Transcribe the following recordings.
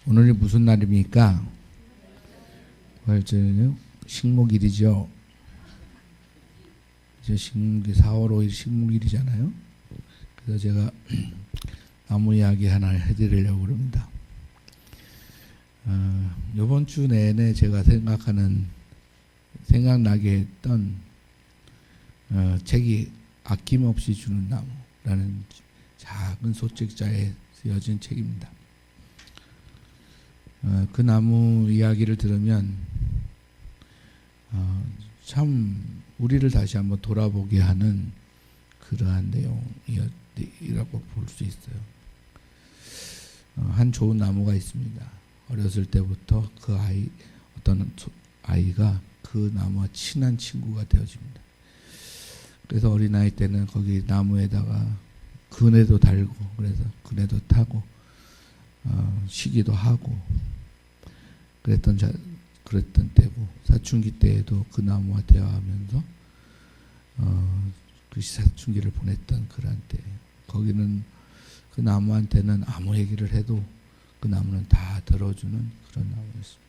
오늘이 무슨 날입니까? 이제 식목일이죠. 이제 식목일 4월 5일 식목일이잖아요. 그래서 제가 나무 이야기 하나 해드리려고 합니다. 이번 주 내내 제가 생각나게 했던 책이 아낌없이 주는 나무라는 작은 소책자에 쓰여진 책입니다. 그 나무 이야기를 들으면 참 우리를 다시 한번 돌아보게 하는 그러한 내용이라고 볼 수 있어요. 한 좋은 나무가 있습니다. 어렸을 때부터 어떤 아이가 그 나무와 친한 친구가 되어집니다. 그래서 어린아이 때는 거기 나무에다가 그네도 달고, 그래서 그네도 타고 쉬기도 하고 그랬던 때고, 사춘기 때에도 그 나무와 대화하면서 그 사춘기를 보냈던 그런 때, 거기는 그 나무한테는 아무 얘기를 해도 그 나무는 다 들어주는 그런 나무였습니다.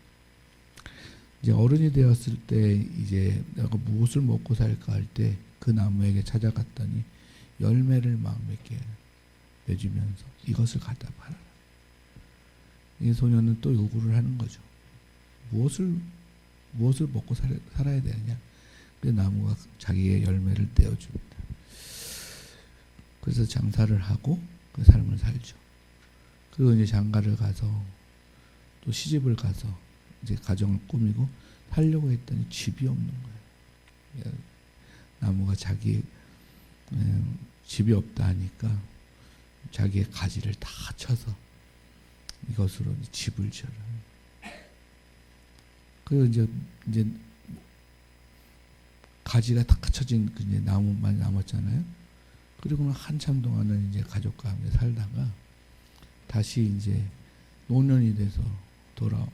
이제 어른이 되었을 때, 이제 내가 무엇을 먹고 살까 할 때 그 나무에게 찾아갔더니 열매를 막 몇 개 내주면서 이것을 갖다 팔아라. 이 소년은 또 요구를 하는 거죠. 무엇을 먹고 살아야 되느냐. 그 나무가 자기의 열매를 떼어줍니다. 그래서 장사를 하고 그 삶을 살죠. 그리고 이제 장가를 가서 또 시집을 가서 이제 가정을 꾸미고 살려고 했더니 집이 없는 거예요. 나무가 자기 집이 없다 하니까 자기의 가지를 다 쳐서 이것으로 집을 지어라. 그리고 이제 가지가 다 쳐진 그 이제 나무만 남았잖아요. 그리고는 한참 동안은 이제 가족과 함께 살다가 다시 이제 노년이 돼서 돌아와.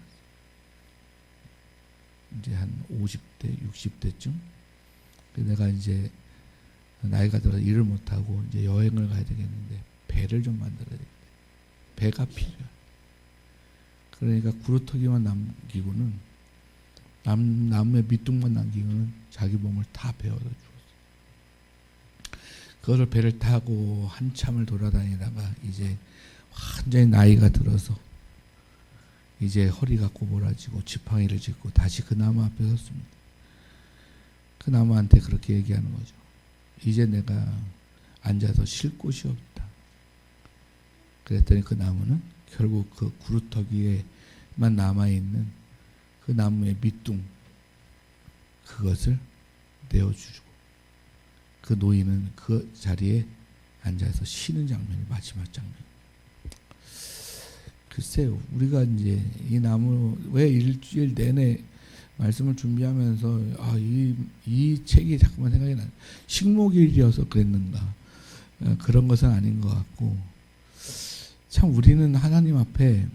이제 한 50대, 60대쯤. 내가 이제 나이가 들어서 일을 못하고 이제 여행을 가야 되겠는데 배를 좀 만들어야 되겠다. 배가 필요해. 그러니까 구루터기만 남기고는 나무의 밑둥만 남기고는 자기 몸을 다 베어다 죽었어. 그거를 배를 타고 한참을 돌아다니다가 이제 완전히 나이가 들어서 이제 허리가 꼬부라지고 지팡이를 짚고 다시 그 나무 앞에 섰습니다. 그 나무한테 그렇게 얘기하는 거죠. 이제 내가 앉아서 쉴 곳이 없다. 그랬더니 그 나무는 결국 그 구루터기에만 남아있는 그 나무의 밑둥, 그것을 내어주고 그 노인은 그 자리에 앉아서 쉬는 장면이 마지막 장면. 글쎄요, 우리가 이제 이 나무 왜 일주일 내내 말씀을 준비하면서 이 책이 자꾸만 생각이 나요. 식목일이어서 그랬는가, 그런 것은 아닌 것 같고, 참 우리는 하나님 앞에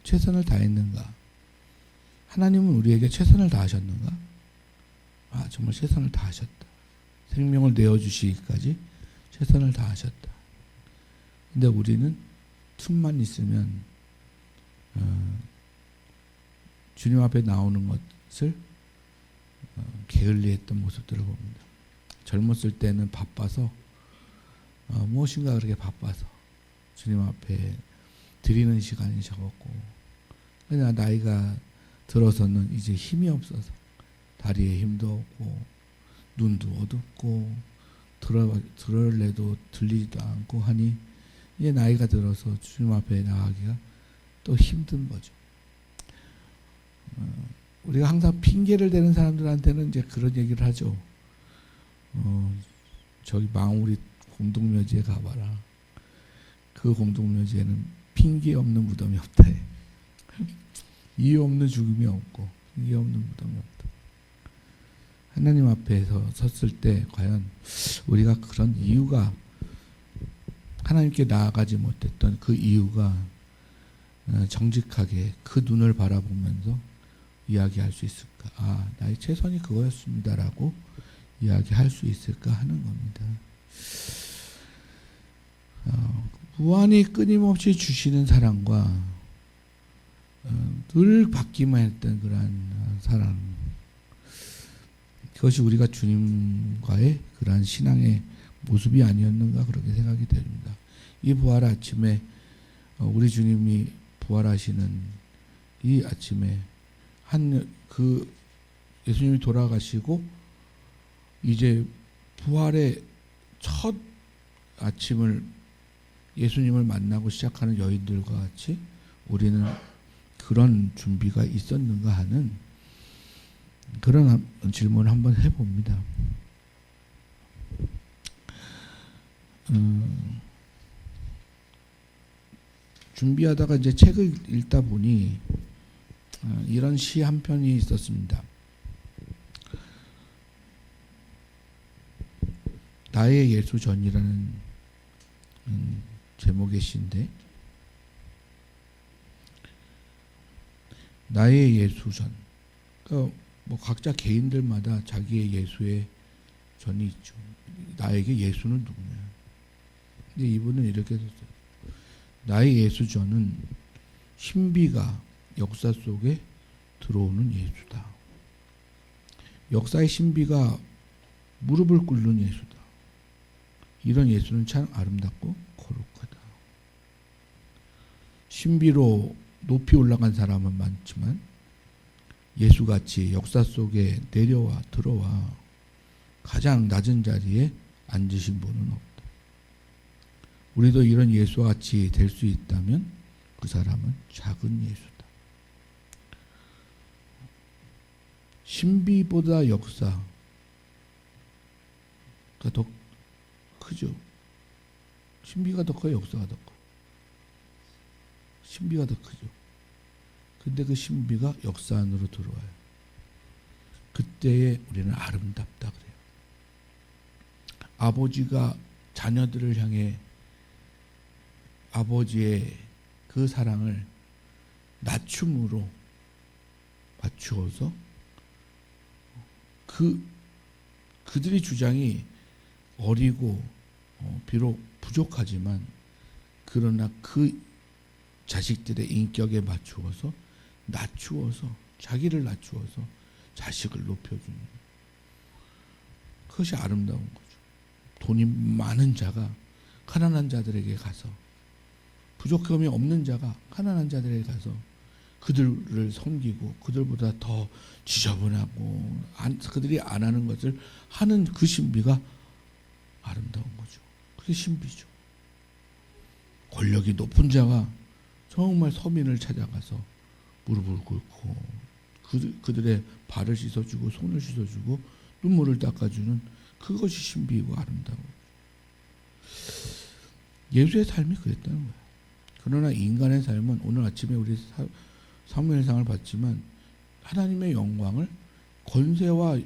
최선을 다했는가? 하나님은 우리에게 최선을 다하셨는가? 정말 최선을 다하셨다. 생명을 내어주시기까지 최선을 다하셨다. 근데 우리는 틈만 있으면 주님 앞에 나오는 것을 게을리했던 모습들을 봅니다. 젊었을 때는 바빠서 무엇인가 그렇게 바빠서 주님 앞에 드리는 시간이 적었고, 그러나 나이가 들어서는 이제 힘이 없어서 다리에 힘도 없고 눈도 어둡고 들을래도 들리지도 않고 하니 이제 나이가 들어서 주님 앞에 나가기가 또 힘든 거죠. 우리가 항상 핑계를 대는 사람들한테는 이제 그런 얘기를 하죠. 저기 망우리 공동묘지에 가봐라. 그 공동묘지에는 핑계 없는 무덤이 없다. 이유 없는 죽음이 없고 이유 없는 무덤이 없다. 하나님 앞에서 섰을 때 과연 우리가 그런 이유가, 하나님께 나아가지 못했던 그 이유가 정직하게 그 눈을 바라보면서 이야기할 수 있을까? 나의 최선이 그거였습니다라고 이야기할 수 있을까 하는 겁니다. 무한히 끊임없이 주시는 사랑과 늘 받기만 했던 그러한 사랑, 그것이 우리가 주님과의 그러한 신앙의 모습이 아니었는가 그렇게 생각이 됩니다. 이 부활 아침에 우리 주님이 부활하시는 이 아침에 예수님이 돌아가시고 이제 부활의 첫 아침을 예수님을 만나고 시작하는 여인들과 같이 우리는 그런 준비가 있었는가 하는 그런 질문을 한번 해봅니다. 준비하다가 이제 책을 읽다 보니 이런 시 한 편이 있었습니다. 나의 예수 전이라는 제목의 시인데, 나의 예수 전. 그러니까 뭐 각자 개인들마다 자기의 예수의 전이 있죠. 나에게 예수는 누구냐? 근데 이분은 이렇게 썼어요. 나의 예수 전은 신비가 역사 속에 들어오는 예수다. 역사의 신비가 무릎을 꿇는 예수다. 이런 예수는 참 아름답고 거룩하다. 신비로 높이 올라간 사람은 많지만 예수같이 역사 속에 내려와 들어와 가장 낮은 자리에 앉으신 분은 없다. 우리도 이런 예수와 같이 될 수 있다면 그 사람은 작은 예수다. 신비보다 역사가 더 크죠. 신비가 더 커요, 역사가 더 커. 신비가 더 크죠. 근데 그 신비가 역사 안으로 들어와요. 그때에 우리는 아름답다 그래요. 아버지가 자녀들을 향해 아버지의 그 사랑을 낮춤으로 맞추어서 그들의 주장이 어리고 비록 부족하지만 그러나 그 자식들의 인격에 맞추어서 낮추어서 자기를 낮추어서 자식을 높여주는, 그것이 아름다운 거죠. 돈이 많은 자가 가난한 자들에게 가서, 부족함이 없는 자가 가난한 자들에게 가서 그들을 섬기고 그들보다 더 지저분하고 그들이 안 하는 것을 하는 그 신비가 아름다운 거죠. 그게 신비죠. 권력이 높은 자가 정말 서민을 찾아가서 무릎을 꿇고 그들의 발을 씻어주고 손을 씻어주고 눈물을 닦아주는, 그것이 신비이고 아름다워. 예수의 삶이 그랬다는 거예요. 그러나 인간의 삶은, 오늘 아침에 우리 사무엘상을 봤지만 하나님의 영광을, 권세와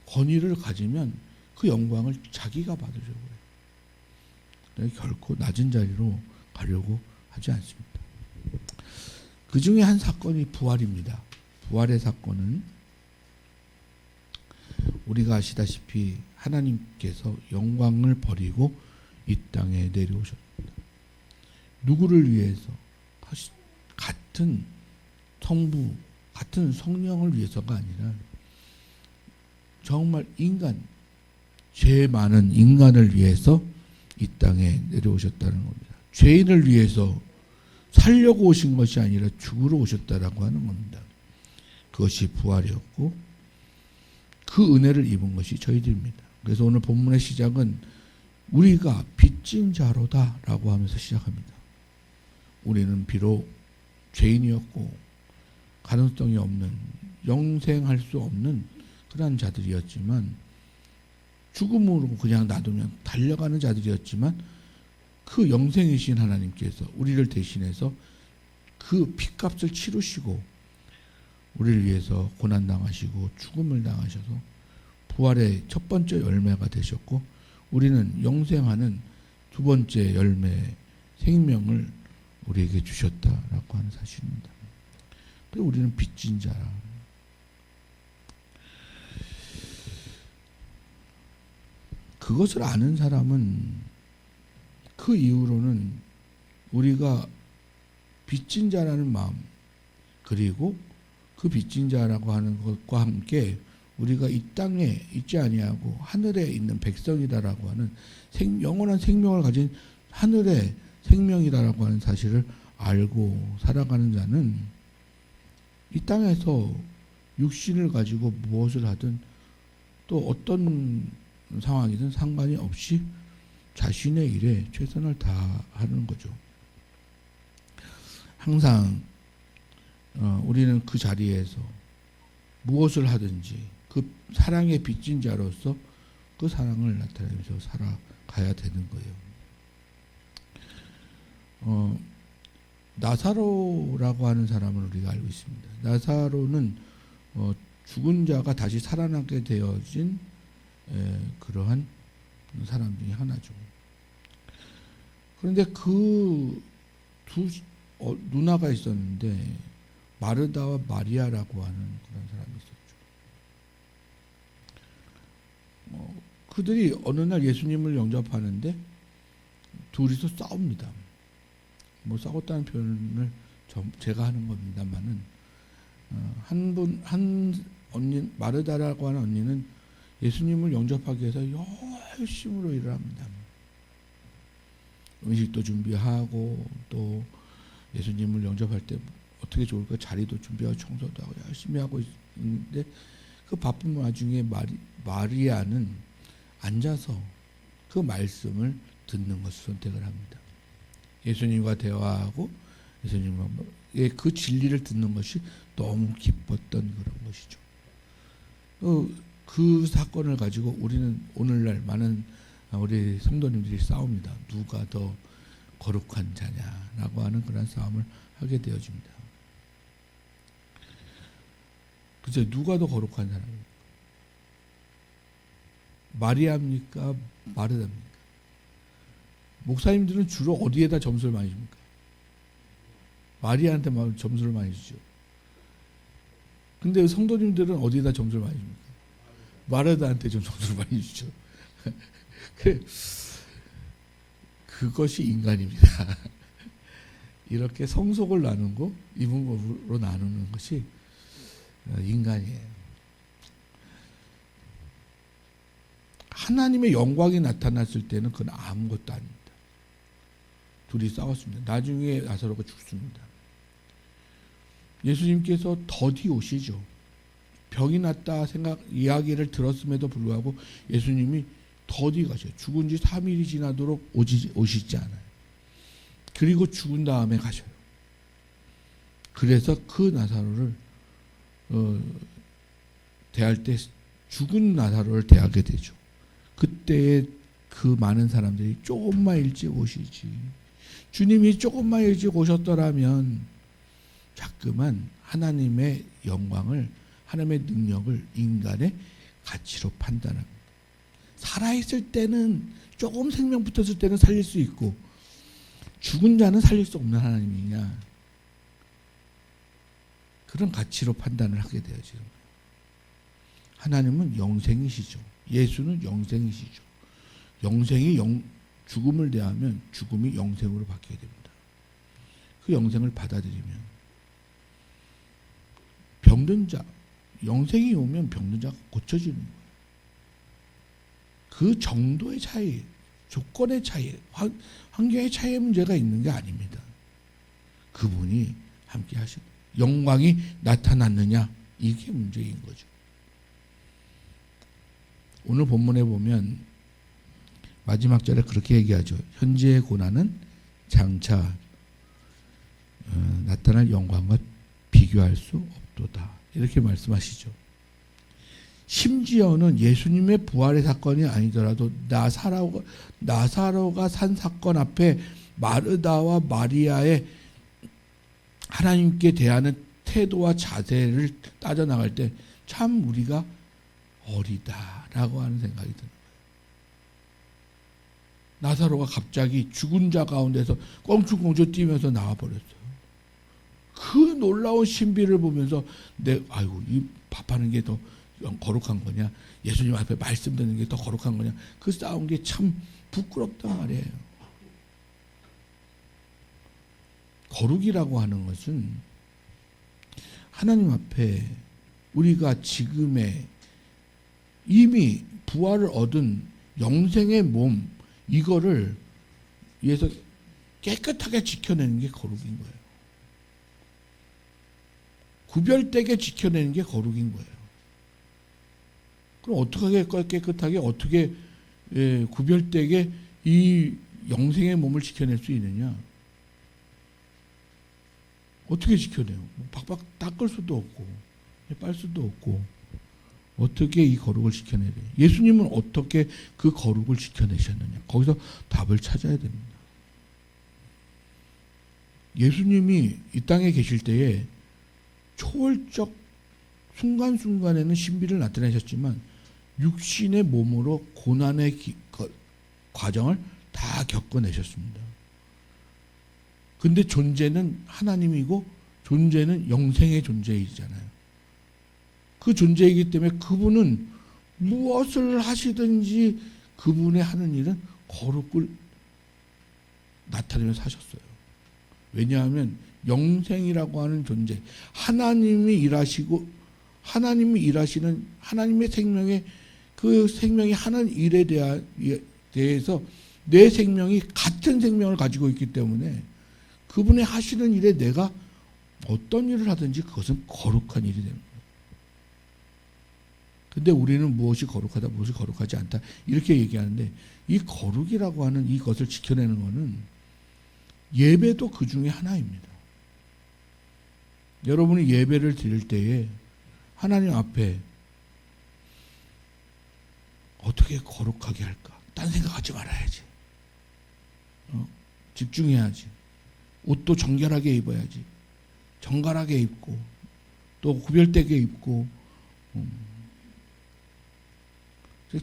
권위를 가지면 그 영광을 자기가 받으려고 해요. 결코 낮은 자리로 가려고 하지 않습니다. 그 중에 한 사건이 부활입니다. 부활의 사건은 우리가 아시다시피 하나님께서 영광을 버리고 이 땅에 내려오셨습니다. 누구를 위해서? 같은 성부, 같은 성령을 위해서가 아니라 정말 인간, 죄 많은 인간을 위해서 이 땅에 내려오셨다는 겁니다. 죄인을 위해서 살려고 오신 것이 아니라 죽으러 오셨다라고 하는 겁니다. 그것이 부활이었고 그 은혜를 입은 것이 저희들입니다. 그래서 오늘 본문의 시작은 우리가 빚진 자로다 라고 하면서 시작합니다. 우리는 비록 죄인이었고 가능성이 없는, 영생할 수 없는 그러한 자들이었지만, 죽음으로 그냥 놔두면 달려가는 자들이었지만, 그 영생이신 하나님께서 우리를 대신해서 그 핏값을 치르시고 우리를 위해서 고난당하시고 죽음을 당하셔서 부활의 첫 번째 열매가 되셨고, 우리는 영생하는 두 번째 열매, 생명을 우리에게 주셨다라고 하는 사실입니다. 그래서 우리는 빚진 자라. 그것을 아는 사람은 그 이후로는 우리가 빚진 자라는 마음, 그리고 그 빚진 자라고 하는 것과 함께 우리가 이 땅에 있지 아니하고 하늘에 있는 백성이다라고 하는 영원한 생명을 가진 하늘의 생명이다라고 하는 사실을 알고 살아가는 자는 이 땅에서 육신을 가지고 무엇을 하든 또 어떤 상황이든 상관이 없이 자신의 일에 최선을 다하는 거죠. 항상 우리는 그 자리에서 무엇을 하든지 그 사랑의 빚진 자로서 그 사랑을 나타내면서 살아가야 되는 거예요. 나사로라고 하는 사람을 우리가 알고 있습니다. 나사로는 죽은 자가 다시 살아나게 되어진 그러한 사람 중에 하나죠. 그런데 그 두 누나가 있었는데 마르다와 마리아라고 하는 그런 사람이 있었죠. 그들이 어느 날 예수님을 영접하는데 둘이서 싸웁니다. 싸웠다는 표현을 제가 하는 겁니다만은 한 언니 마르다라고 하는 언니는 예수님을 영접하기 위해서 열심으로 일을 합니다. 음식도 준비하고 또 예수님을 영접할 때 어떻게 좋을까 자리도 준비하고 청소도 하고 열심히 하고 있는데 그 바쁜 와중에 마리아는 앉아서 그 말씀을 듣는 것을 선택을 합니다. 예수님과 대화하고 예수님과 그 진리를 듣는 것이 너무 기뻤던 그런 것이죠. 그 사건을 가지고 우리는 오늘날 많은 우리 성도님들이 싸웁니다. 누가 더 거룩한 자냐라고 하는 그런 싸움을 하게 되어집니다. 그죠? 누가 더 거룩한 사람입니까? 마리아입니까? 마르다입니까? 목사님들은 주로 어디에다 점수를 많이 줍니까? 마리아한테 점수를 많이 주죠. 근데 성도님들은 어디에다 점수를 많이 줍니까? 마르다한테 좀 점수를 많이 주죠. 그것이 인간입니다. 이렇게 성속을 나누고 이분법으로 나누는 것이 인간이에요. 하나님의 영광이 나타났을 때는 그건 아무것도 아닙니다. 둘이 싸웠습니다. 나중에 나사로가 죽습니다. 예수님께서 더디 오시죠. 병이 났다 이야기를 들었음에도 불구하고 예수님이 더디 가셔요. 죽은 지 3일이 지나도록 오시지 않아요. 그리고 죽은 다음에 가셔요. 그래서 그 나사로를 대할 때 죽은 나사로를 대하게 되죠. 그때에 그 많은 사람들이 조금만 일찍 오시지. 주님이 조금만 일찍 오셨더라면 자꾸만 하나님의 영광을 하나님의 능력을 인간의 가치로 판단합니다. 살아있을 때는 조금 생명 붙었을 때는 살릴 수 있고 죽은 자는 살릴 수 없는 하나님이냐 그런 가치로 판단을 하게 되어지는 거예요. 하나님은 영생이시죠. 예수는 영생이시죠. 영생이 죽음을 대하면 죽음이 영생으로 바뀌게 됩니다. 그 영생을 받아들이면 병든 자 영생이 오면 병든 자가 고쳐지는 거예요. 그 정도의 차이, 조건의 차이, 환경의 차이의 문제가 있는 게 아닙니다. 그분이 함께 하시고 영광이 나타났느냐 이게 문제인 거죠. 오늘 본문에 보면 마지막 절에 그렇게 얘기하죠. 현재의 고난은 장차 나타날 영광과 비교할 수 없도다. 이렇게 말씀하시죠. 심지어는 예수님의 부활의 사건이 아니더라도 나사로가 산 사건 앞에 마르다와 마리아의 하나님께 대하는 태도와 자세를 따져나갈 때 참 우리가 어리다라고 하는 생각이 듭니다. 나사로가 갑자기 죽은 자 가운데서 껑충껑충 뛰면서 나와버렸어요. 그 놀라운 신비를 보면서 이 밥하는 게 더 거룩한 거냐, 예수님 앞에 말씀 듣는 게 더 거룩한 거냐, 그 싸운 게 참 부끄럽단 말이에요. 거룩이라고 하는 것은 하나님 앞에 우리가 지금의 이미 부활을 얻은 영생의 몸, 이거를 위해서 깨끗하게 지켜내는 게 거룩인 거예요. 구별되게 지켜내는 게 거룩인 거예요. 그럼 어떻게 깨끗하게, 어떻게 구별되게 이 영생의 몸을 지켜낼 수 있느냐? 어떻게 지켜내요? 박박 닦을 수도 없고 빨 수도 없고 어떻게 이 거룩을 지켜내야 돼요? 예수님은 어떻게 그 거룩을 지켜내셨느냐? 거기서 답을 찾아야 됩니다. 예수님이 이 땅에 계실 때에 초월적 순간순간에는 신비를 나타내셨지만 육신의 몸으로 고난의 과정을 다 겪어내셨습니다. 근데 존재는 하나님이고 존재는 영생의 존재이잖아요. 그 존재이기 때문에 그분은 무엇을 하시든지 그분의 하는 일은 거룩을 나타내면서 하셨어요. 왜냐하면 영생이라고 하는 존재, 하나님이 일하시고 하나님이 일하시는 하나님의 생명의 그 생명이 하는 일에 대해서 내 생명이 같은 생명을 가지고 있기 때문에 그분의 하시는 일에 내가 어떤 일을 하든지 그것은 거룩한 일이 됩니다. 근데 우리는 무엇이 거룩하다, 무엇이 거룩하지 않다 이렇게 얘기하는데 이 거룩이라고 하는 이것을 지켜내는 것은 예배도 그 중에 하나입니다. 여러분이 예배를 드릴 때에 하나님 앞에 어떻게 거룩하게 할까? 딴 생각하지 말아야지. 집중해야지. 옷도 정결하게 입어야지. 정갈하게 입고 또 구별되게 입고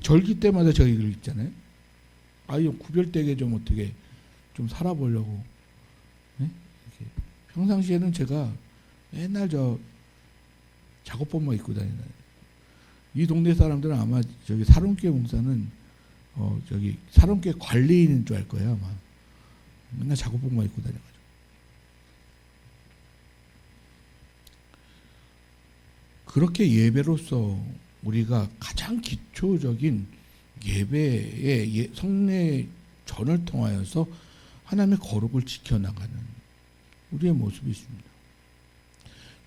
절기 때마다 저희 이걸 입잖아요. 아유 구별되게 좀 어떻게 좀 살아보려고. 네? 평상시에는 제가 맨날 저 작업복만 입고 다니나요. 이 동네 사람들은 아마 저기 사롱교회 목사는 저기 사롱교회 관리인인 줄 알 거예요 아마. 맨날 작업복만 입고 다녀가지고. 그렇게 예배로서 우리가 가장 기초적인 예배의 성례 전을 통하여서 하나님의 거룩을 지켜나가는 우리의 모습이 있습니다.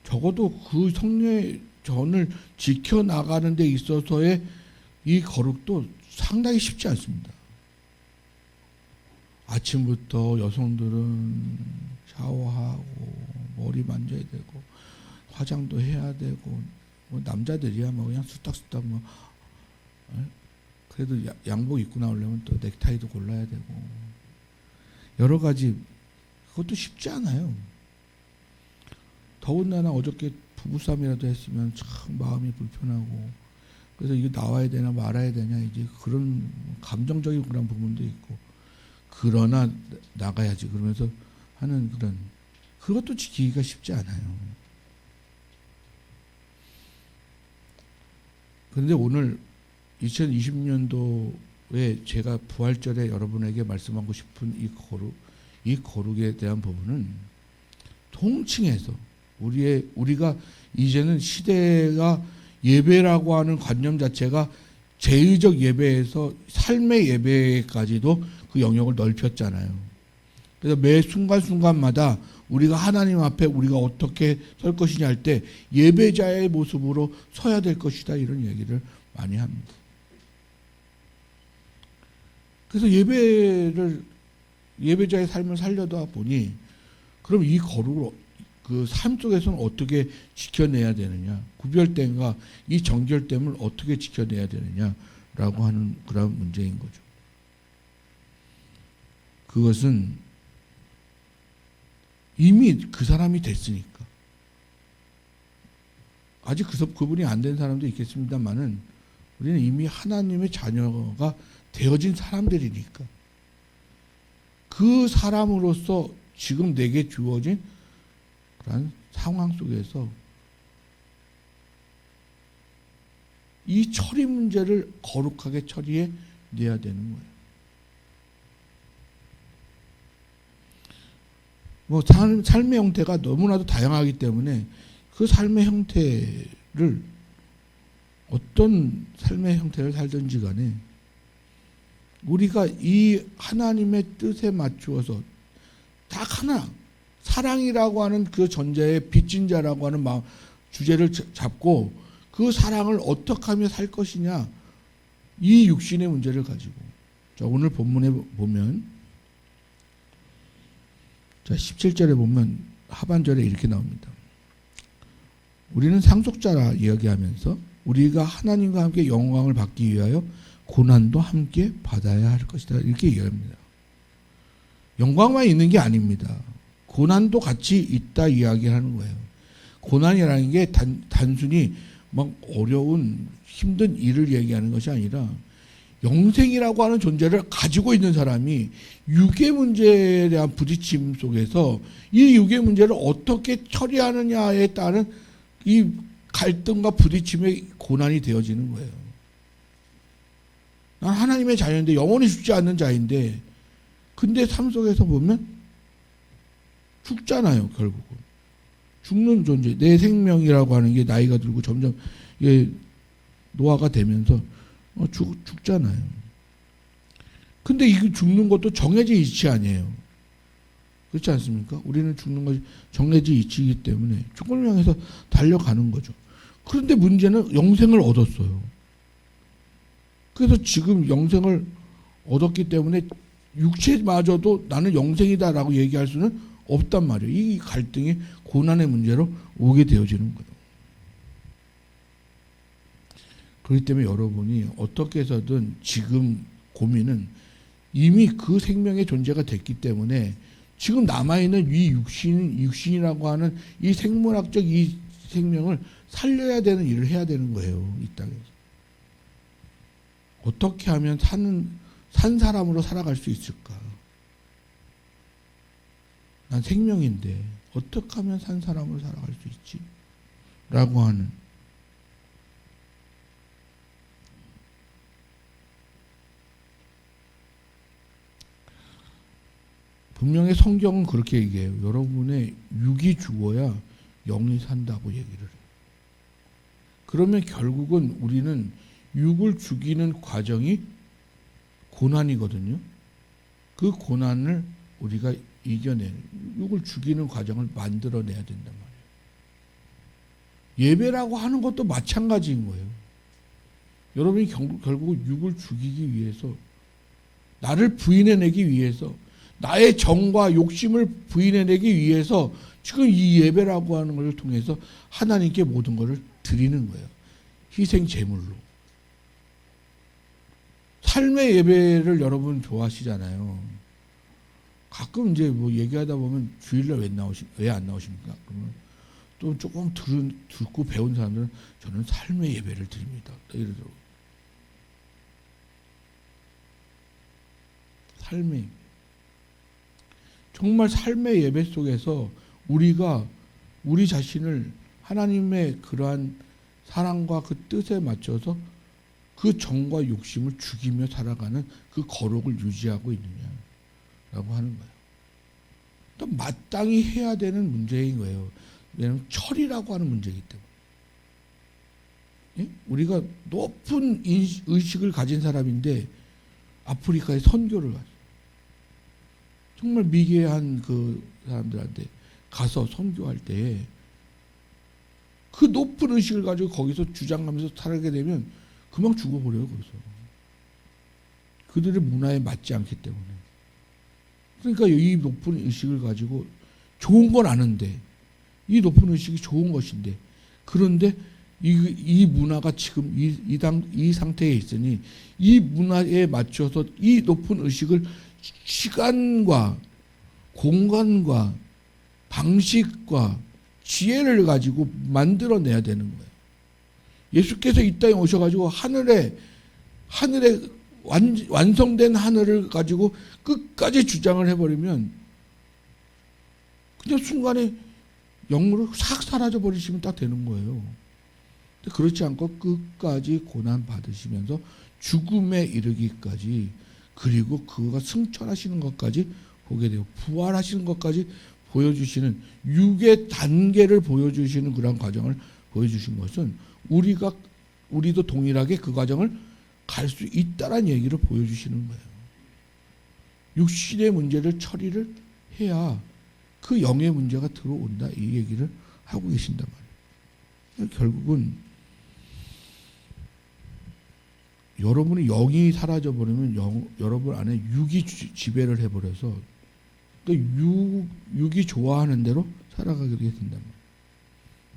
적어도 그 성례 전을 지켜나가는 데 있어서의 이 거룩도 상당히 쉽지 않습니다. 아침부터 여성들은 샤워하고 머리 만져야 되고 화장도 해야 되고 뭐 남자들이야 뭐 그냥 수딱수딱 뭐 그래도 양복 입고 나오려면 또 넥타이도 골라야 되고 여러 가지 그것도 쉽지 않아요. 더군다나 어저께 부부싸움이라도 했으면 참 마음이 불편하고 그래서 이거 나와야 되나 말아야 되냐 이제 그런 감정적인 그런 부분도 있고 그러나 나가야지 그러면서 하는 그런 그것도 지키기가 쉽지 않아요. 그런데 오늘 2020년도에 제가 부활절에 여러분에게 말씀하고 싶은 이 거룩에 대한 부분은 통칭해서 우리가 이제는 시대가 예배라고 하는 관념 자체가 제의적 예배에서 삶의 예배까지도 그 영역을 넓혔잖아요. 그래서 매 순간순간마다 우리가 하나님 앞에 우리가 어떻게 설 것이냐 할 때 예배자의 모습으로 서야 될 것이다 이런 얘기를 많이 합니다. 그래서 예배자의 삶을 살려다 보니 그럼 이 거룩을 그 삶 속에서는 어떻게 지켜내야 되느냐, 구별됨과 이 정결됨을 어떻게 지켜내야 되느냐라고 하는 그런 문제인 거죠. 그것은 이미 그 사람이 됐으니까. 아직 그분이 안 된 사람도 있겠습니다만은 우리는 이미 하나님의 자녀가 되어진 사람들이니까 그 사람으로서 지금 내게 주어진 그런 상황 속에서 이 처리 문제를 거룩하게 처리해 내야 되는 거예요. 뭐 삶의 형태가 너무나도 다양하기 때문에 그 삶의 형태를 어떤 삶의 형태를 살든지 간에 우리가 이 하나님의 뜻에 맞추어서 딱 하나 사랑이라고 하는 그 전제의 빚진 자라고 하는 주제를 잡고 그 사랑을 어떻게 하며 살 것이냐, 이 육신의 문제를 가지고. 자, 오늘 본문에 보면, 자, 17절에 보면 하반절에 이렇게 나옵니다. 우리는 상속자라 이야기하면서 우리가 하나님과 함께 영광을 받기 위하여 고난도 함께 받아야 할 것이다, 이렇게 얘기합니다. 영광만 있는 게 아닙니다. 고난도 같이 있다 이야기하는 거예요. 고난이라는 게 단순히 막 어려운 힘든 일을 얘기하는 것이 아니라 영생이라고 하는 존재를 가지고 있는 사람이 육의 문제에 대한 부딪힘 속에서 이 육의 문제를 어떻게 처리하느냐에 따른 이 갈등과 부딪힘의 고난이 되어지는 거예요. 난 하나님의 자녀인데, 영원히 죽지 않는 자인데, 근데 삶 속에서 보면 죽잖아요. 결국은 죽는 존재, 내 생명이라고 하는 게 나이가 들고 점점 노화가 되면서 죽잖아요. 근데 이 죽는 것도 정해진 이치 아니에요. 그렇지 않습니까? 우리는 죽는 것이 정해진 이치이기 때문에 죽음을 향해서 달려가는 거죠. 그런데 문제는 영생을 얻었어요. 그래서 지금 영생을 얻었기 때문에 육체마저도 나는 영생이다라고 얘기할 수는 없단 말이에요. 이 갈등이 고난의 문제로 오게 되어지는 거예요. 그렇기 때문에 여러분이 어떻게 해서든 지금 고민은 이미 그 생명의 존재가 됐기 때문에 지금 남아있는 이 육신이라고 하는 이 생물학적 이 생명을 살려야 되는 일을 해야 되는 거예요. 이 땅에서. 어떻게 하면 산 사람으로 살아갈 수 있을까? 난 생명인데 어떻게 하면 산 사람으로 살아갈 수 있지? 라고 하는, 분명히 성경은 그렇게 얘기해요. 여러분의 육이 죽어야 영이 산다고 얘기를 해요. 그러면 결국은 우리는 육을 죽이는 과정이 고난이거든요. 그 고난을 우리가 이겨내는, 육을 죽이는 과정을 만들어내야 된단 말이에요. 예배라고 하는 것도 마찬가지인 거예요. 여러분이 결국 육을 죽이기 위해서, 나를 부인해내기 위해서, 나의 정과 욕심을 부인해내기 위해서 지금 이 예배라고 하는 것을 통해서 하나님께 모든 것을 드리는 거예요. 희생 제물로. 삶의 예배를 여러분 좋아하시잖아요. 가끔 이제 뭐 얘기하다 보면 주일날 왜 안 나오십니까? 그러면 또 조금 듣고 배운 사람들은 저는 삶의 예배를 드립니다. 이러더라고요. 삶의 예배. 정말 삶의 예배 속에서 우리가 우리 자신을 하나님의 그러한 사랑과 그 뜻에 맞춰서 그 정과 욕심을 죽이며 살아가는 그 거룩을 유지하고 있느냐라고 하는 거예요. 또 마땅히 해야 되는 문제인 거예요. 왜냐하면 철이라고 하는 문제이기 때문에. 예? 우리가 높은 의식을 가진 사람인데 아프리카에 선교를 갔어요. 정말 미개한 그 사람들한테 가서 선교할 때 그 높은 의식을 가지고 거기서 주장하면서 살게 되면 금방 죽어버려요. 거기서. 그들의 문화에 맞지 않기 때문에. 그러니까 이 높은 의식을 가지고 좋은 건 아는데, 이 높은 의식이 좋은 것인데, 그런데 이 문화가 지금 이 상태에 있으니 이 문화에 맞춰서 이 높은 의식을 시간과 공간과 방식과 지혜를 가지고 만들어내야 되는 거예요. 예수께서 이 땅에 오셔가지고 하늘에 완성된 하늘을 가지고 끝까지 주장을 해버리면 그냥 순간에 영으로 싹 사라져 버리시면 딱 되는 거예요. 근데 그렇지 않고 끝까지 고난 받으시면서 죽음에 이르기까지, 그리고 그가 승천하시는 것까지 보게 되고 부활하시는 것까지 보여주시는 육의 단계를 보여주시는 그런 과정을 보여주신 것은 우리도 동일하게 그 과정을 갈 수 있다라는 얘기를 보여주시는 거예요. 육신의 문제를 처리를 해야 그 영의 문제가 들어온다, 이 얘기를 하고 계신단 말이에요. 결국은 여러분이 영이 사라져 버리면 여러분 안에 육이 지배를 해버려서 육이 좋아하는 대로 살아가게 된단 말이에요.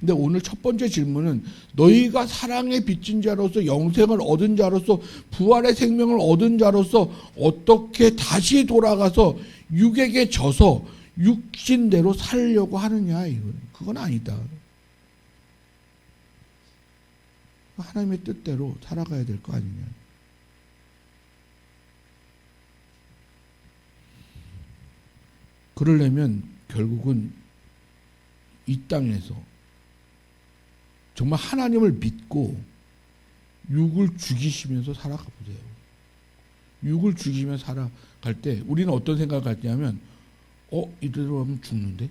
근데 오늘 첫 번째 질문은 너희가 사랑의 빚진 자로서 영생을 얻은 자로서 부활의 생명을 얻은 자로서 어떻게 다시 돌아가서 육에게 져서 육신대로 살려고 하느냐, 이건 그건 아니다. 하나님의 뜻대로 살아가야 될 거 아니냐. 그러려면 결국은 이 땅에서 정말 하나님을 믿고 육을 죽이시면서 살아가 보세요. 육을 죽이면서 살아갈 때 우리는 어떤 생각을 갖냐면 이대로 하면 죽는데?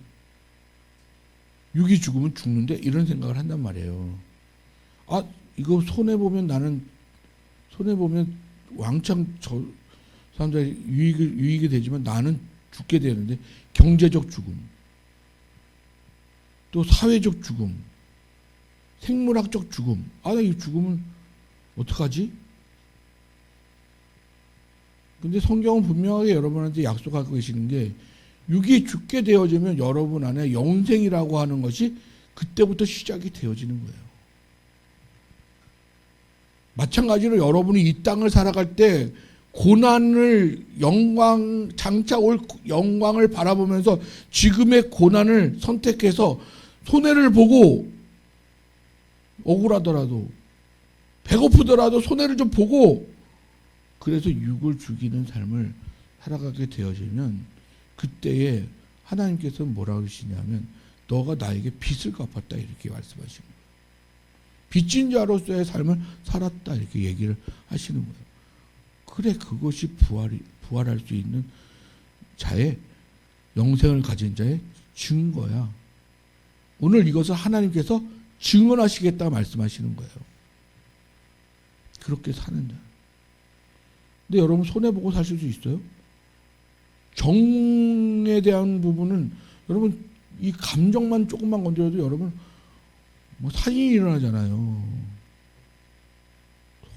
육이 죽으면 죽는데? 이런 생각을 한단 말이에요. 이거 손해보면 왕창 저 사람들이 유익이 되지만 나는 죽게 되는데, 경제적 죽음, 또 사회적 죽음, 생물학적 죽음. 이 죽으면 어떡하지? 근데 성경은 분명하게 여러분한테 약속하고 계시는 게 육이 죽게 되어지면 여러분 안에 영생이라고 하는 것이 그때부터 시작이 되어지는 거예요. 마찬가지로 여러분이 이 땅을 살아갈 때 고난을 장차 올 영광을 바라보면서 지금의 고난을 선택해서 손해를 보고, 억울하더라도 배고프더라도 손해를 좀 보고 그래서 육을 죽이는 삶을 살아가게 되어지면 그때에 하나님께서는 뭐라고 하시냐면 너가 나에게 빚을 갚았다, 이렇게 말씀하시는 거예요. 빚진 자로서의 삶을 살았다, 이렇게 얘기를 하시는 거예요. 그래, 그것이 부활할 수 있는 자의, 영생을 가진 자의 증거야. 오늘 이것을 하나님께서 증언하시겠다 말씀하시는 거예요. 그렇게 사는 자. 근데 여러분 손해보고 사실 수 있어요? 정에 대한 부분은 여러분 이 감정만 조금만 건드려도 여러분 사진이 일어나잖아요.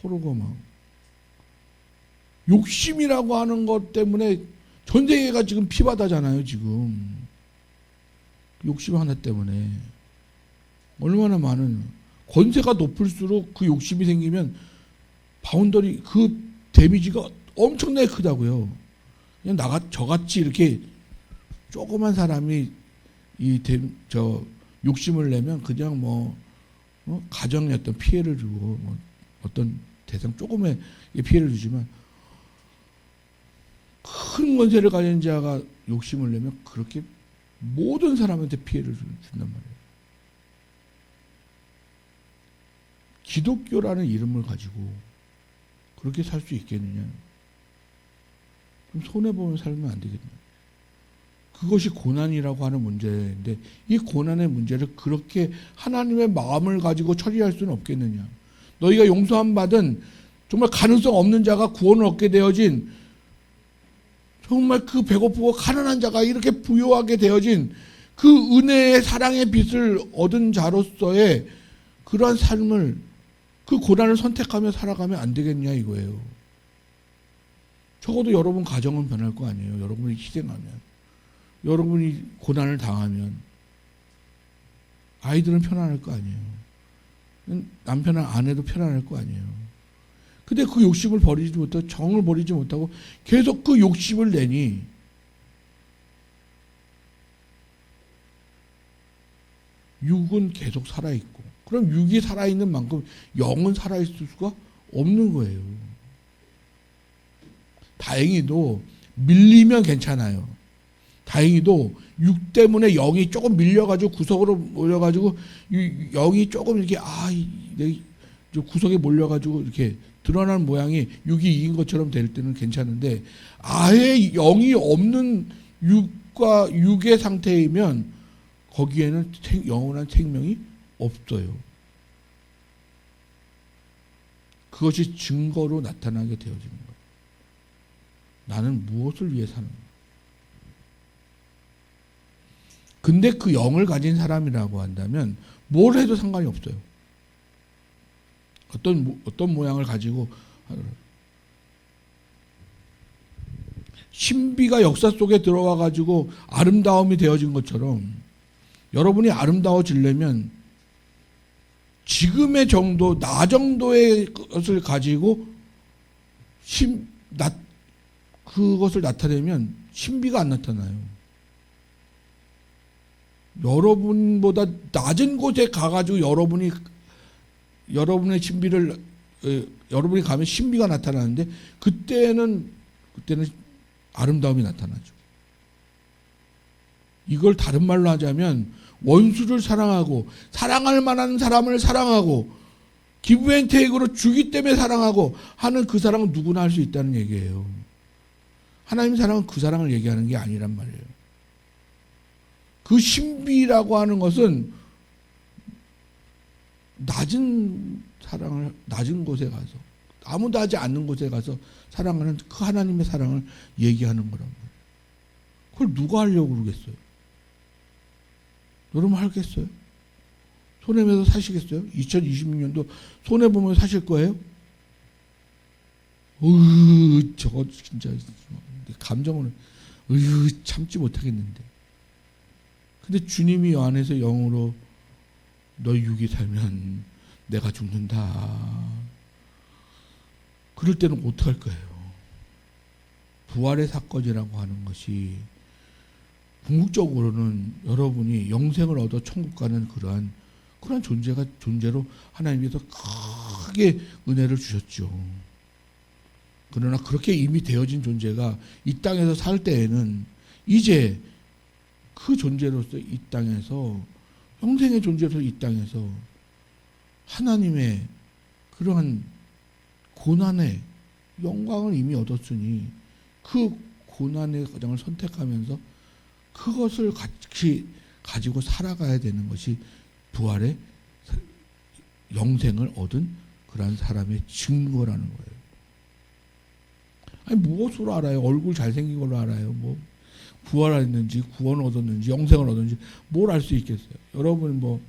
서로가 막 욕심이라고 하는 것 때문에 전 세계가 지금 피바다잖아요. 지금 욕심 하나 때문에 얼마나 많은, 권세가 높을수록 그 욕심이 생기면 바운더리, 그 데미지가 엄청나게 크다고요. 그냥 저같이 이렇게 조그만 사람이 욕심을 내면 그냥 가정에 어떤 피해를 주고 어떤 대상 조금의 피해를 주지만 큰 권세를 가진 자가 욕심을 내면 그렇게 모든 사람한테 피해를 준단 말이에요. 기독교라는 이름을 가지고 그렇게 살 수 있겠느냐? 그럼 손해보면 살면 안 되겠냐? 그것이 고난이라고 하는 문제인데 이 고난의 문제를 그렇게 하나님의 마음을 가지고 처리할 수는 없겠느냐? 너희가 용서함 받은 정말 가능성 없는 자가 구원을 얻게 되어진, 정말 그 배고프고 가난한 자가 이렇게 부유하게 되어진 그 은혜의 사랑의 빛을 얻은 자로서의 그러한 삶을, 그 고난을 선택하며 살아가면 안 되겠냐 이거예요. 적어도 여러분 가정은 변할 거 아니에요. 여러분이 희생하면, 여러분이 고난을 당하면 아이들은 편안할 거 아니에요. 남편은 아내도 편안할 거 아니에요. 근데 그 욕심을 버리지 못하고, 정을 버리지 못하고 계속 그 욕심을 내니 육은 계속 살아있고, 그럼 육이 살아있는 만큼 영은 살아있을 수가 없는 거예요. 다행히도 밀리면 괜찮아요. 다행히도 육 때문에 영이 조금 밀려가지고 구석으로 몰려가지고 영이 조금 이렇게 구석에 몰려가지고 이렇게 드러나는 모양이 육이 이긴 것처럼 될 때는 괜찮은데, 아예 영이 없는 육과 육의 상태이면 거기에는 영원한 생명이 없어요. 그것이 증거로 나타나게 되어지는 거예요. 나는 무엇을 위해 사는 거야? 근데 그 영을 가진 사람이라고 한다면 뭘 해도 상관이 없어요. 어떤 모양을 가지고 신비가 역사 속에 들어와 가지고 아름다움이 되어진 것처럼 여러분이 아름다워지려면 지금의 정도, 나 정도의 것을 가지고 그것을 나타내면 신비가 안 나타나요. 여러분보다 낮은 곳에 가가지고 여러분의 신비를 여러분이 가면 신비가 나타나는데 그때는 아름다움이 나타나죠. 이걸 다른 말로 하자면 원수를 사랑하고 사랑할 만한 사람을 사랑하고 기브앤테이크로 주기 때문에 사랑하고 하는 그 사랑은 누구나 할 수 있다는 얘기예요. 하나님의 사랑은 그 사랑을 얘기하는 게 아니란 말이에요. 그 신비라고 하는 것은 낮은 곳에 가서 아무도 하지 않는 곳에 가서 사랑하는 그 하나님의 사랑을 얘기하는 거란 말이에요. 그걸 누가 하려고 그러겠어요? 여러분 하겠어요? 손해보면서 사시겠어요? 2026년도 손해보면서 사실 거예요? 저거 진짜 감정을 참지 못하겠는데. 근데 주님이 요 안에서 영으로 너 육이 살면 내가 죽는다. 그럴 때는 어떡할 거예요? 부활의 사건이라고 하는 것이 궁극적으로는 여러분이 영생을 얻어 천국 가는 그러한 존재로 하나님께서 크게 은혜를 주셨죠. 그러나 그렇게 이미 되어진 존재가 이 땅에서 살 때에는 이제 그 존재로서 이 땅에서 영생의 존재로서 이 땅에서 하나님의 그러한 고난의 영광을 이미 얻었으니 그 고난의 과정을 선택하면서 그것을 같이 가지고 살아가야 되는 것이 부활의 영생을 얻은 그러한 사람의 증거라는 거예요. 아니 무엇으로 알아요? 얼굴 잘생긴 걸로 알아요? 뭐 부활했는지 구원을 얻었는지 영생을 얻었는지 뭘 알 수 있겠어요? 여러분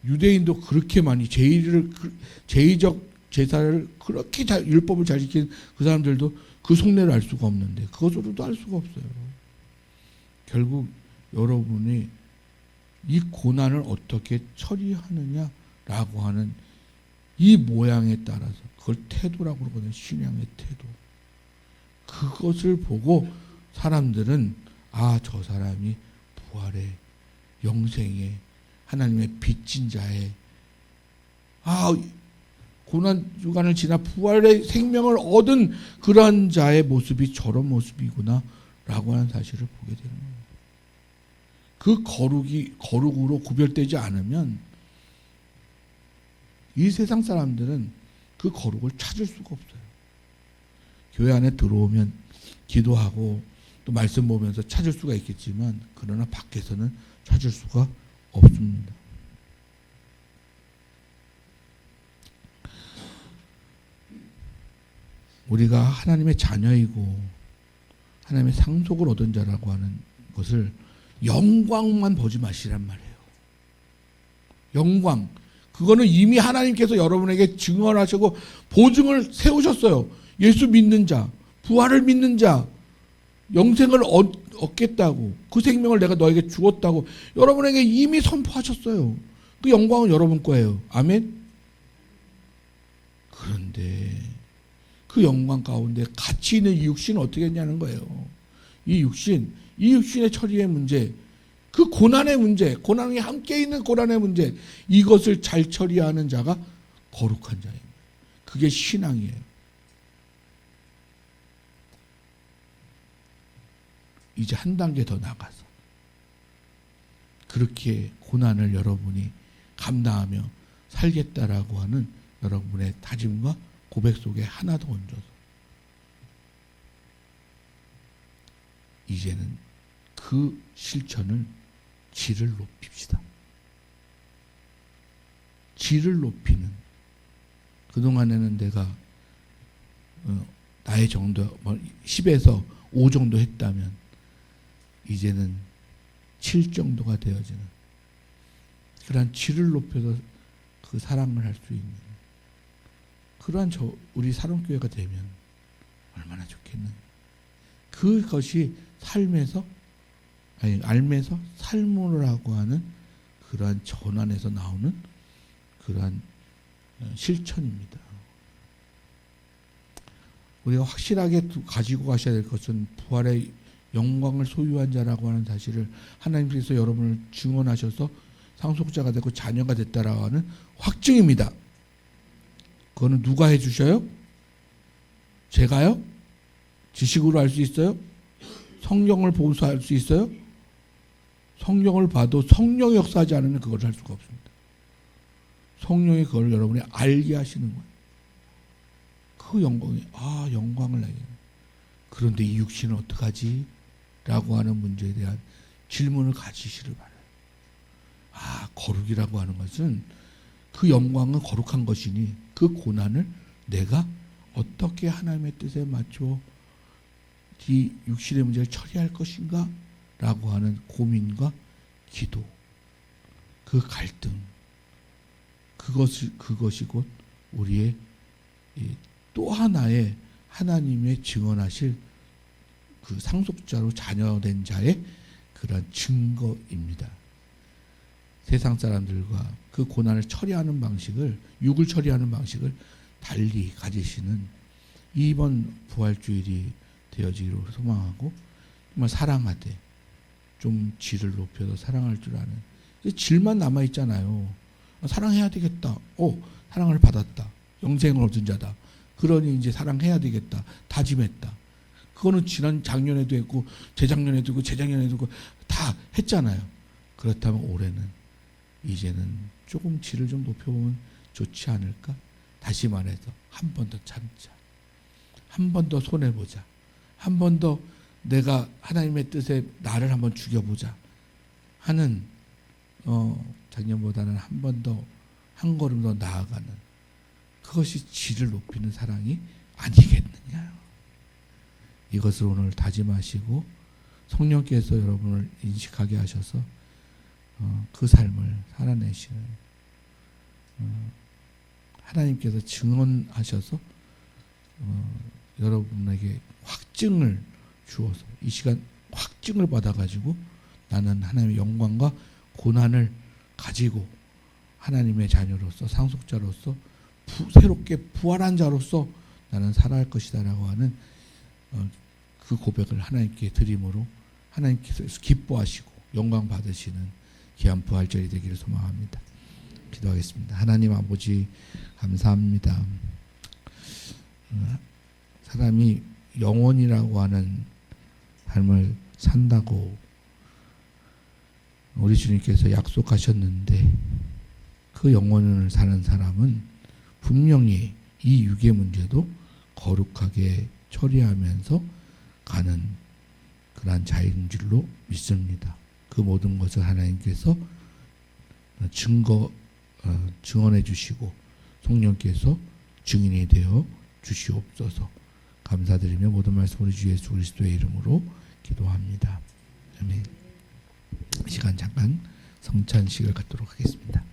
유대인도 그렇게 많이 제의적 제사를 그렇게 율법을 잘 지킨 그 사람들도 그 속내를 알 수가 없는데 그것으로도 알 수가 없어요. 결국 여러분이 이 고난을 어떻게 처리하느냐라고 하는 이 모양에 따라서 그걸 태도라고 그러거든요. 신앙의 태도. 그것을 보고 사람들은 저 사람이 부활의 영생의 하나님의 빚진 자의 고난 주간을 지나 부활의 생명을 얻은 그러한 자의 모습이 저런 모습이구나 라고 하는 사실을 보게 되는 거예요. 그 거룩으로 구별되지 않으면 이 세상 사람들은 그 거룩을 찾을 수가 없어요. 교회 안에 들어오면 기도하고 또 말씀 보면서 찾을 수가 있겠지만 그러나 밖에서는 찾을 수가 없습니다. 우리가 하나님의 자녀이고 하나님의 상속을 얻은 자라고 하는 것을 영광만 보지 마시란 말이에요. 영광. 그거는 이미 하나님께서 여러분에게 증언하시고 보증을 세우셨어요. 예수 믿는 자, 부활을 믿는 자, 영생을 얻겠다고, 그 생명을 내가 너에게 주었다고 여러분에게 이미 선포하셨어요. 그 영광은 여러분 거예요. 아멘? 그런데 그 영광 가운데 같이 있는 이 육신은 어떻게 했냐는 거예요. 이 육신의 처리의 문제, 그 고난의 문제, 고난이 함께 있는 고난의 문제, 이것을 잘 처리하는 자가 거룩한 자입니다. 그게 신앙이에요. 이제 한 단계 더 나가서 그렇게 고난을 여러분이 감당하며 살겠다라고 하는 여러분의 다짐과 고백 속에 하나 더 얹어서 이제는 그 실천을 질을 높입시다. 질을 높이는, 그동안에는 내가 나의 정도 10에서 5 정도 했다면 이제는 7 정도가 되어지는 그러한 질을 높여서 그 사랑을 할 수 있는 그러한 우리 사랑교회가 되면 얼마나 좋겠는가. 그것이 삶에서 알면서 삶으라고 하는 그러한 전환에서 나오는 그러한 실천입니다. 우리가 확실하게 가지고 가셔야 될 것은 부활의 영광을 소유한 자라고 하는 사실을 하나님께서 여러분을 증언하셔서 상속자가 되고 자녀가 됐다라고 하는 확증입니다. 그거는 누가 해주셔요? 제가요? 지식으로 알 수 있어요? 성경을 보면서 알 수 있어요? 성경을 봐도 성령이 역사하지 않으면 그걸 할 수가 없습니다. 성령이 그걸 여러분이 알게 하시는 거예요. 그 영광이, 영광을 나게. 그런데 이 육신은 어떡하지? 라고 하는 문제에 대한 질문을 가지시를 바라요. 거룩이라고 하는 것은 그 영광은 거룩한 것이니 그 고난을 내가 어떻게 하나님의 뜻에 맞춰 이 육신의 문제를 처리할 것인가? 라고 하는 고민과 기도, 그 갈등, 그것이 곧 우리의 또 하나의 하나님의 증언하실 그 상속자로 자녀된 자의 그런 증거입니다. 세상 사람들과 그 고난을 처리하는 방식을, 육을 처리하는 방식을 달리 가지시는 이번 부활주일이 되어지기로 소망하고, 정말 사랑하되 좀 질을 높여서 사랑할 줄 아는, 질만 남아있잖아요. 사랑해야 되겠다. 사랑을 받았다. 영생을 얻은 자다. 그러니 이제 사랑해야 되겠다. 다짐했다. 그거는 작년에도 했고, 재작년에도 했고, 재작년에도 했고, 다 했잖아요. 그렇다면 올해는, 이제는 조금 질을 좀 높여보면 좋지 않을까? 다시 말해서, 한 번 더 참자. 한 번 더 손해보자. 한 번 더 내가 하나님의 뜻에 나를 한번 죽여보자 하는, 작년보다는 한 번 더, 한 걸음 더 나아가는, 그것이 질을 높이는 사랑이 아니겠느냐. 이것을 오늘 다짐하시고 성령께서 여러분을 인식하게 하셔서 그 삶을 살아내시는, 하나님께서 증언하셔서 여러분에게 확증을 주어서 이 시간 확증을 받아가지고 나는 하나님의 영광과 고난을 가지고 하나님의 자녀로서 상속자로서 새롭게 부활한 자로서 나는 살아갈 것이다 라고 하는 그 고백을 하나님께 드림으로 하나님께서 기뻐하시고 영광 받으시는 귀한 부활절이 되기를 소망합니다. 기도하겠습니다. 하나님 아버지 감사합니다. 사람이 영원이라고 하는 삶을 산다고 우리 주님께서 약속하셨는데, 그 영원을 사는 사람은 분명히 이 육의 문제도 거룩하게 처리하면서 가는 그러한 자인 줄로 믿습니다. 그 모든 것을 하나님께서 증언해 주시고 성령께서 증인이 되어 주시옵소서. 감사드리며 모든 말씀 우리 주 예수 그리스도의 이름으로 기도합니다. 아멘. 시간 잠깐 성찬식을 갖도록 하겠습니다.